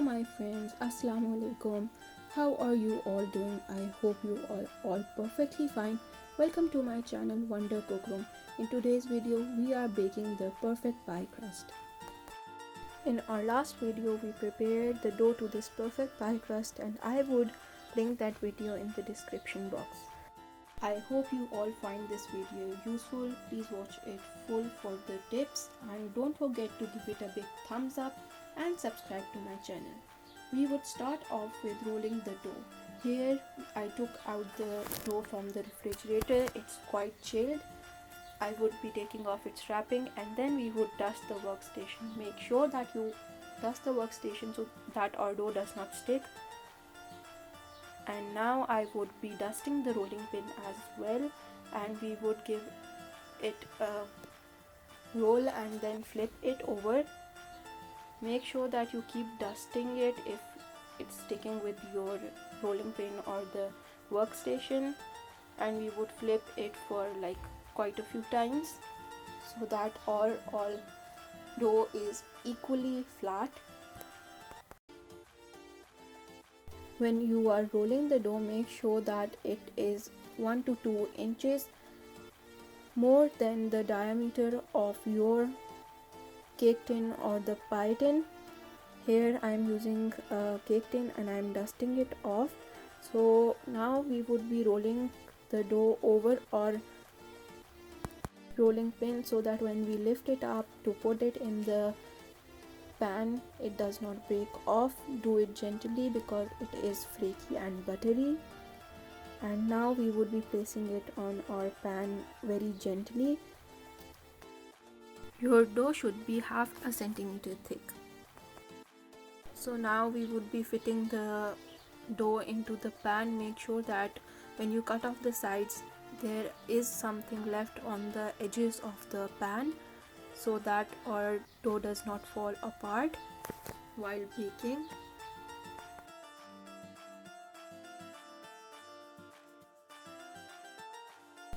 my friends, Assalamu alaikum. How are you all doing? I hope you are all perfectly fine. Welcome to my channel Wonder Cookroom. In today's video, we are baking the perfect pie crust. In our last video, we prepared the dough to this perfect pie crust, and I would link that video in the description box. I hope you all find this video useful. Please watch it full for the tips and don't forget to give it a big thumbs up and subscribe to my channel. We would start off with rolling the dough. Here I took out the dough from the refrigerator. It's quite chilled. I would be taking off its wrapping and then we would dust the workstation. Make sure that you dust the workstation so that our dough does not stick. And now I would be dusting the rolling pin as well, and we would give it a roll and then flip it over. Make sure that you keep dusting it if it's sticking with your rolling pin or the workstation, and we would flip it for like quite a few times so that all dough is equally flat. When you are rolling the dough, make sure that it is 1 to 2 inches more than the diameter of your cake tin or the pie tin. Here I am using a cake tin and I am dusting it off. So now we would be rolling the dough over our rolling pin so that when we lift it up to put it in the pan, it does not break off. Do it gently because it is flaky and buttery. And now we would be placing it on our pan very gently. Your dough should be half a centimeter thick. So now we would be fitting the dough into the pan. Make sure that when you cut off the sides, there is something left on the edges of the pan so that our dough does not fall apart while baking.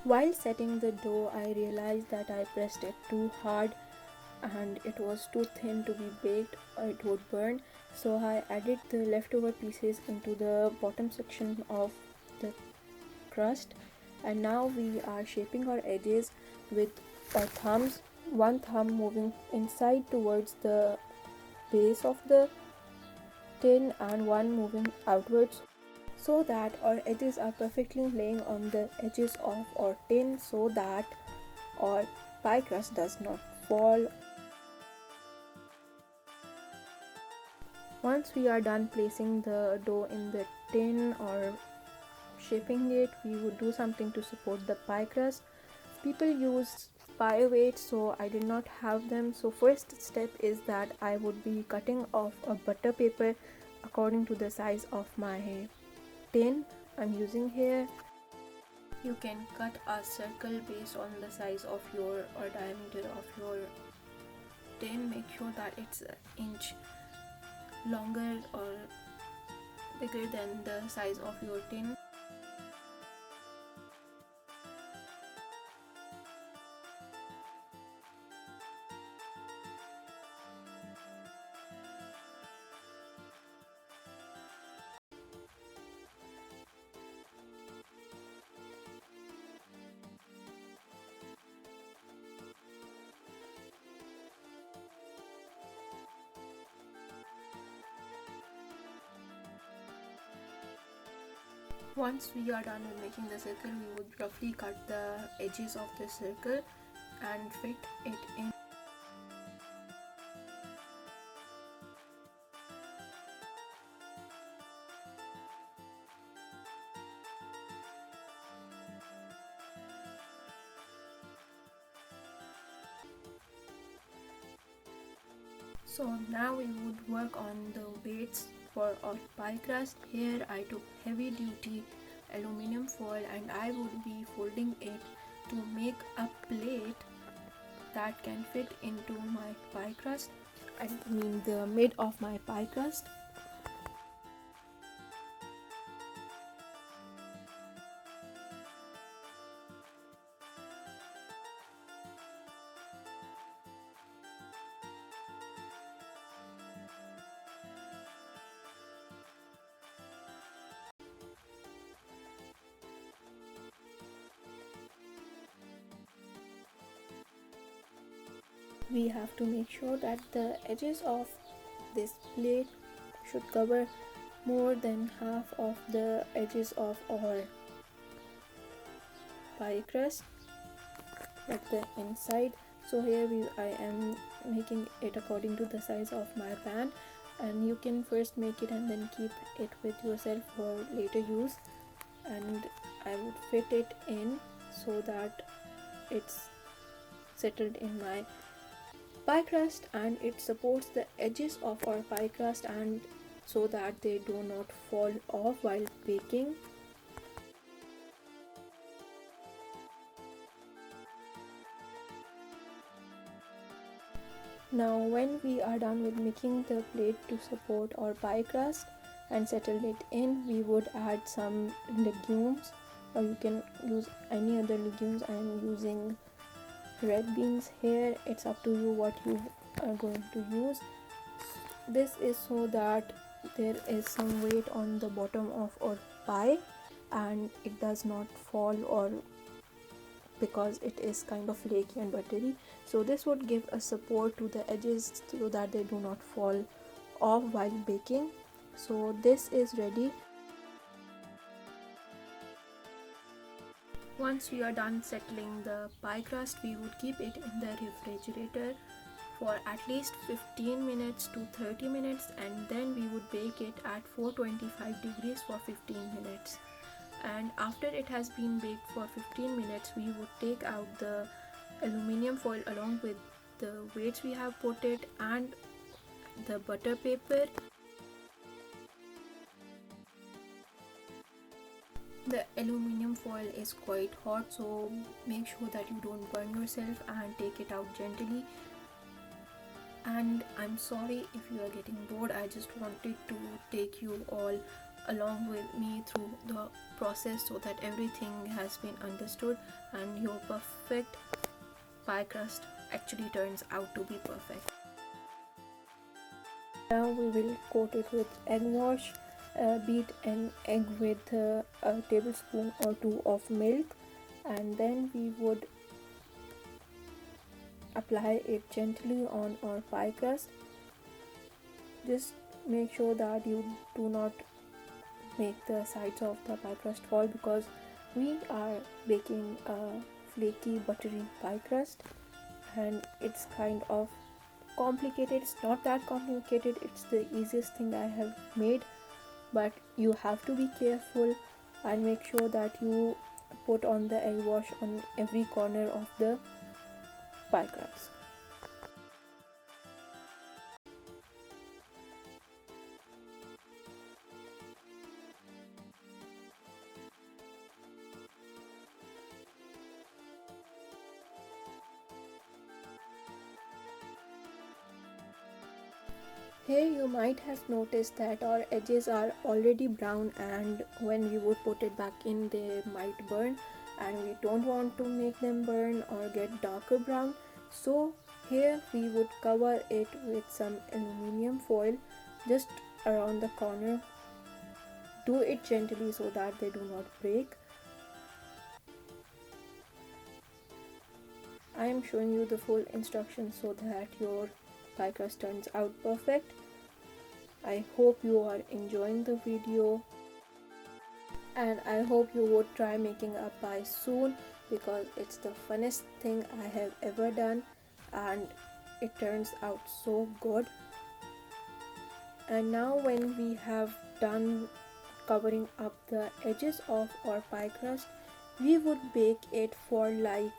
While setting the dough, I realized that I pressed it too hard and it was too thin to be baked or it would burn. So I added the leftover pieces into the bottom section of the crust, and now we are shaping our edges with our thumbs, one thumb moving inside towards the base of the tin and one moving outwards, so that our edges are perfectly laying on the edges of our tin so that our pie crust does not fall. Once we are done placing the dough in the tin or shaping it, we would do something to support the pie crust. People use pie weights, so I did not have them. So first step is that I would be cutting off a butter paper according to the size of my tin I'm using here. You can cut a circle based on the size of your or diameter of your tin. Make sure that it's an inch longer or bigger than the size of your tin. Once we are done with making the circle, we would roughly cut the edges of the circle and fit it in. So now we would work on the weights for our pie crust. Here I took heavy duty aluminum foil and I would be folding it to make a plate that can fit into my pie crust. I mean the mid of my pie crust. we have to make sure that the edges of this plate should cover more than half of the edges of our pie crust, like the inside. So here I am making it according to the size of my pan, and you can first make it and then keep it with yourself for later use. And I would fit it in so that it's settled in my pie crust and it supports the edges of our pie crust, and so that they do not fall off while baking. Now when we are done with making the plate to support our pie crust and settle it in, we would add some legumes, or you can use any other legumes. I am using red beans here. It's up to you what you are going to use. This is so that there is some weight on the bottom of our pie and it does not fall, or because it is kind of flaky and buttery. So this would give a support to the edges so that they do not fall off while baking. So this is ready. Once we are done settling the pie crust, we would keep it in the refrigerator for at least 15 minutes to 30 minutes, and then we would bake it at 425 degrees for 15 minutes. And after it has been baked for 15 minutes, we would take out the aluminium foil along with the weights we have put it and the butter paper. The aluminium foil is quite hot, so make sure that you don't burn yourself and take it out gently. And I'm sorry if you are getting bored. I just wanted to take you all along with me through the process so that everything has been understood and your perfect pie crust actually turns out to be perfect. Now we will coat it with egg wash. Beat an egg with a tablespoon or two of milk, and then we would apply it gently on our pie crust. Just make sure that you do not make the sides of the pie crust fall, because we are baking a flaky buttery pie crust and it's kind of complicated. It's not that complicated, it's the easiest thing I have made, but you have to be careful and make sure that you put on the egg wash on every corner of the pie crust. Here you might have noticed that our edges are already brown, and when we would put it back in they might burn, and we don't want to make them burn or get darker brown. So here we would cover it with some aluminium foil just around the corner. Do it gently so that they do not break. I am showing you the full instructions so that your pie crust turns out perfect. I hope you are enjoying the video, and I hope you would try making a pie soon, because it's the funnest thing I have ever done and it turns out so good. And now when we have done covering up the edges of our pie crust, we would bake it for like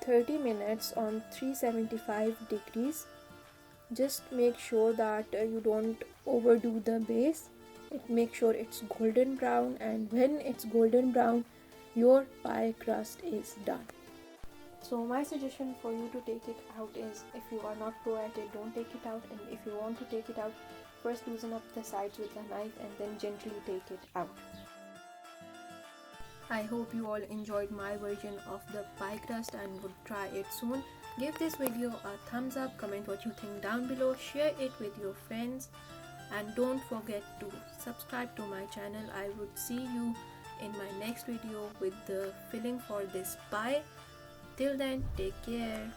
30 minutes on 375 degrees. Just make sure that you don't overdo the base. Make sure it's golden brown, and when it's golden brown, your pie crust is done. So my suggestion for you to take it out is, if you are not pro at it, don't take it out, and if you want to take it out, first loosen up the sides with a knife and then gently take it out. I hope you all enjoyed my version of the pie crust and would try it soon. Give this video a thumbs up, comment what you think down below, share it with your friends, and don't forget to subscribe to my channel. I would see you in my next video with the filling for this pie. Till then, take care.